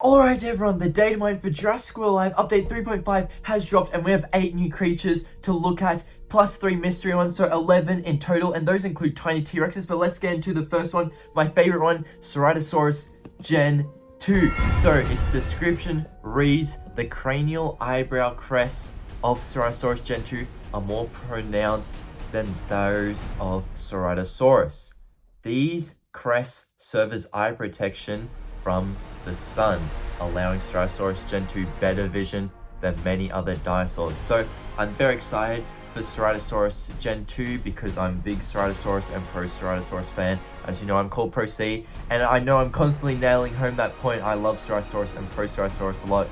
Alright everyone, the data mine for Jurassic World Live update 3.5 has dropped and we have 8 new creatures to look at, plus 3 mystery ones, so 11 in total, and those include tiny T-Rexes. But let's get into the first one, my favorite one, Ceratosaurus Gen 2. So its description reads, the cranial eyebrow crests of Ceratosaurus Gen 2 are more pronounced than those of Ceratosaurus. These crests serve as eye protection from the sun, allowing Ceratosaurus Gen 2 better vision than many other dinosaurs. So I'm very excited for Ceratosaurus Gen 2 because I'm a big Ceratosaurus and Pro Ceratosaurus fan. As you know, I'm called Pro C, and I know I'm constantly nailing home that point. I love Ceratosaurus and Pro Ceratosaurus a lot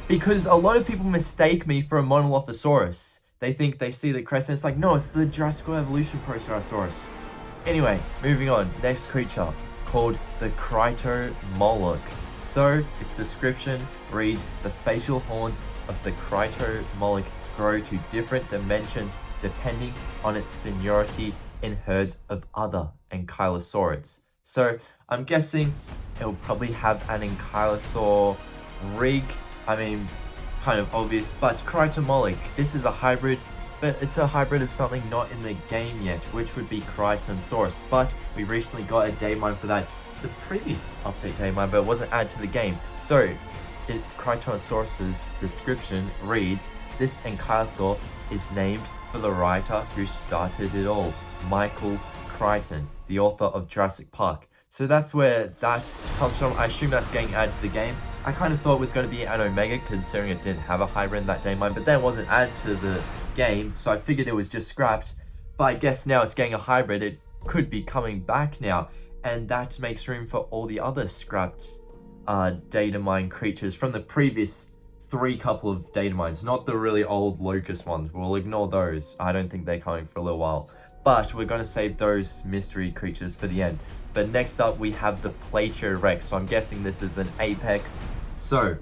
because a lot of people mistake me for a Monolophosaurus. They think they see the crest and it's like, no, it's the Jurassic World Evolution Pro Ceratosaurus. Anyway, moving on. Next creature, called the Cryptomoloch. So its description reads, the facial horns of the Cryptomoloch grow to different dimensions depending on its seniority in herds of other ankylosaurids. So I'm guessing it'll probably have an ankylosaur rig. I mean, kind of obvious, but Cryptomoloch, this is a hybrid, but it's a hybrid of something not in the game yet, which would be Crichtonsaurus. But we recently got a day mine for that, the previous update day mine, but it wasn't added to the game. So Crichtonsaurus's description reads, this ankylosaur is named for the writer who started it all, Michael Crichton, the author of Jurassic Park. So that's where that comes from. I assume that's getting added to the game. I kind of thought it was going to be an Omega, considering it didn't have a hybrid in that day mine, but then it wasn't added to the game, so I figured it was just scrapped. But I guess now it's getting a hybrid, it could be coming back now, and that makes room for all the other scrapped data mine creatures from the previous couple of data mines, not the really old locust ones. We'll ignore those. I don't think they're coming for a little while, but we're going to save those mystery creatures for the end. But next up we have the Plateorex, so I'm guessing this is an apex. So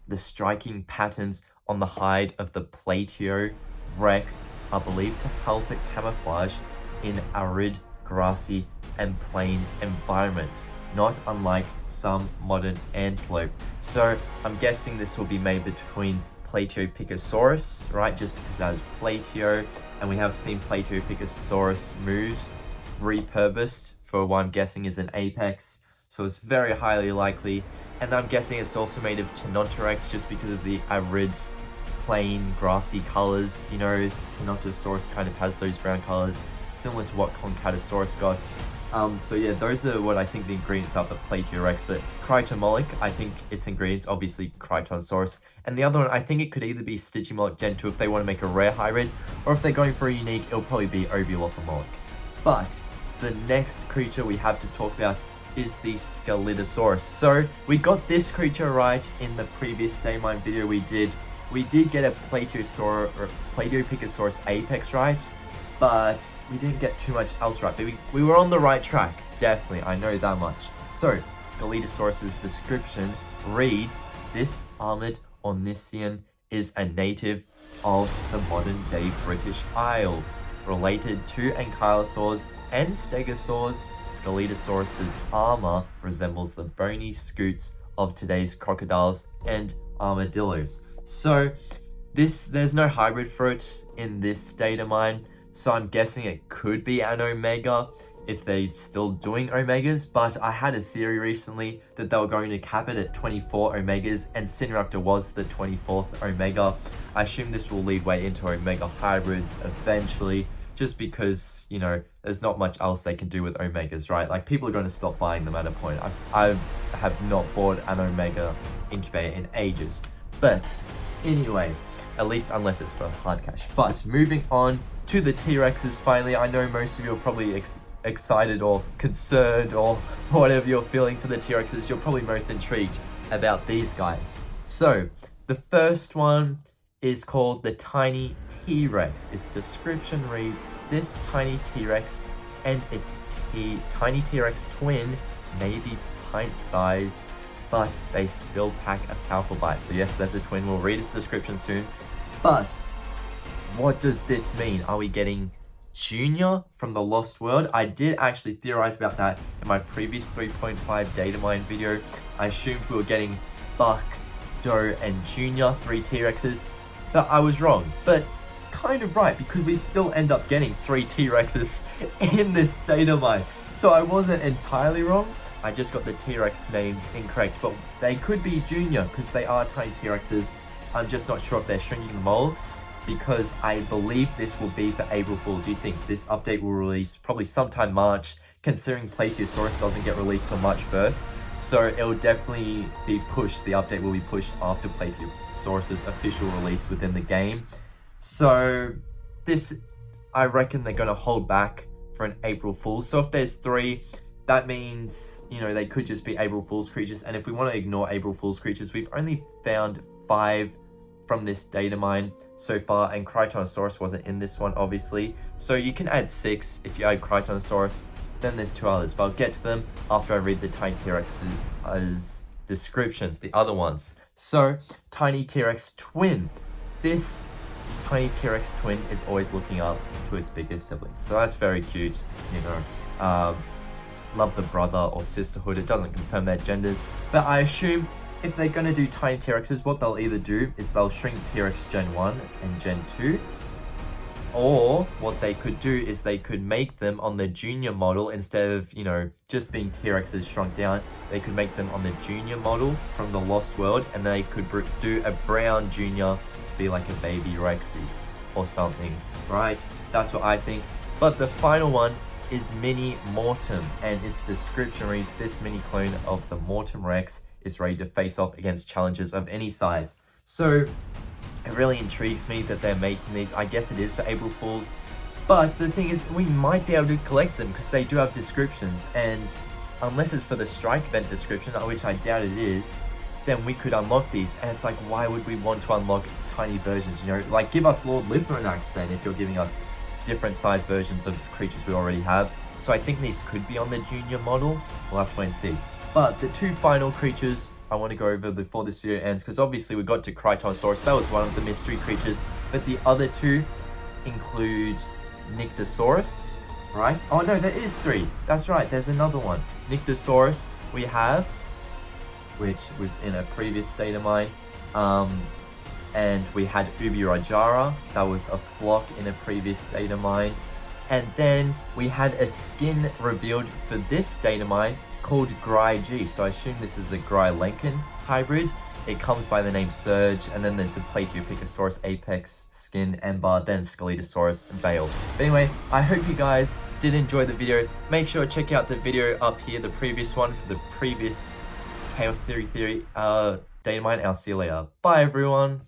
the striking patterns on the hide of the Plateorex are believed to help it camouflage in arid, grassy and plains environments, not unlike some modern antelope. So I'm guessing this will be made between Plateopicosaurus, right, just because it has Plateo, and we have seen Plateopicosaurus moves repurposed for what I'm guessing is an apex, so it's very highly likely. And I'm guessing it's also made of Tenontorex just because of the arid, plain, grassy colors. You know, Tenontosaurus kind of has those brown colors, similar to what Concatosaurus got. So yeah, those are what I think the ingredients are for Plateorex. But Cryptomoloch, I think its ingredients, obviously Crichtonsaurus. And the other one, I think it could either be Stygimoloch Gen 2 if they want to make a rare hybrid, or if they're going for a unique, it'll probably be Ovilophomoloch. But the next creature we have to talk about is the Scelidosaurus. So we got this creature right in the previous day mine video we did. We did get a Plateopicosaurus apex right, but we didn't get too much else right. But we were on the right track, definitely, I know that much. So Scelidosaurus's description reads, this armored Ornithian is a native of the modern day British Isles, related to ankylosaurs and stegosaurs. Scelidosaurus's armor resembles the bony scutes of today's crocodiles and armadillos. So there's no hybrid for it in this data mine, so I'm guessing it could be an Omega if they're still doing Omegas. But I had a theory recently that they were going to cap it at 24 Omegas, and Cineraptor was the 24th Omega. I assume this will lead way into Omega hybrids eventually, just because, you know, there's not much else they can do with Omegas, right? Like, people are going to stop buying them at a point. I have not bought an Omega incubator in ages. But anyway, at least unless it's for hard cash. But moving on to the T-Rexes finally. I know most of you are probably excited or concerned or whatever you're feeling for the T-Rexes. You're probably most intrigued about these guys. So the first one is called the Tiny T-Rex. Its description reads, this tiny T-Rex and its tiny T-Rex twin may be pint-sized, but they still pack a powerful bite. So yes, there's a twin. We'll read its description soon. But what does this mean? Are we getting Junior from the Lost World? I did actually theorize about that in my previous 3.5 data mine video. I assumed we were getting Buck, Doe, and Junior, 3 T-Rexes. But I was wrong, but kind of right, because we still end up getting 3 T-Rexes in this data mine. So I wasn't entirely wrong. I just got the T-Rex names incorrect, but they could be Junior because they are tiny T-Rexes. I'm just not sure if they're shrinking the mold, because I believe this will be for April Fools. You think this update will release probably sometime March, considering Plateosaurus doesn't get released till March 1st. So it will definitely be pushed. The update will be pushed after Plateosaurus's official release within the game. So this, I reckon they're going to hold back for an April Fool's. So if there's 3, that means, you know, they could just be April Fool's creatures. And if we want to ignore April Fool's creatures, we've only found 5 from this data mine so far. And Crytonosaurus wasn't in this one, obviously. So you can add 6 if you add Crytonosaurus. Then there's 2 others. But I'll get to them after I read the Tiny T-Rex's descriptions, the other ones. So, Tiny T-Rex Twin. This Tiny T-Rex Twin is always looking up to its biggest sibling. So that's very cute, you know. Love the brother or sisterhood. It doesn't confirm their genders, but I assume if they're going to do tiny T-Rexes, what they'll either do is they'll shrink T-Rex Gen 1 and Gen 2, or what they could do is they could make them on the junior model instead of, you know, just being T-Rexes shrunk down. They could make them on the junior model from the Lost World, and they could do a brown junior to be like a baby Rexy or something, right? That's what I think. But the final one is Mini Mortem, and its description reads, this mini clone of the Mortem Rex is ready to face off against challenges of any size. So it really intrigues me that they're making these. I guess it is for April Fools, but the thing is, we might be able to collect them because they do have descriptions, and unless it's for the strike event description, which I doubt it is, then we could unlock these. And it's like, why would we want to unlock tiny versions, you know? Like, give us Lord Lythronax then if you're giving us different size versions of creatures we already have. So I think these could be on the junior model. We'll have to wait and see. But the 2 final creatures I want to go over before this video ends, because obviously we got to Crytosaurus. That was one of the mystery creatures, but the other 2 include Nyctosaurus, right? Oh no, there is 3. That's right, there's another one. Nyctosaurus we have, which was in a previous state of mine. And we had Ubirajara, that was a flock in a previous state of mine. And then we had a skin revealed for this state of mine called Gry-G. So I assume this is a Gry-Lenken hybrid. It comes by the name Surge, and then there's a Plateopicosaurus Apex skin Ember, then Scelidosaurus Veil. But anyway, I hope you guys did enjoy the video. Make sure to check out the video up here, the previous one for the previous Chaos Theory data mine. I'll see you later. Bye everyone.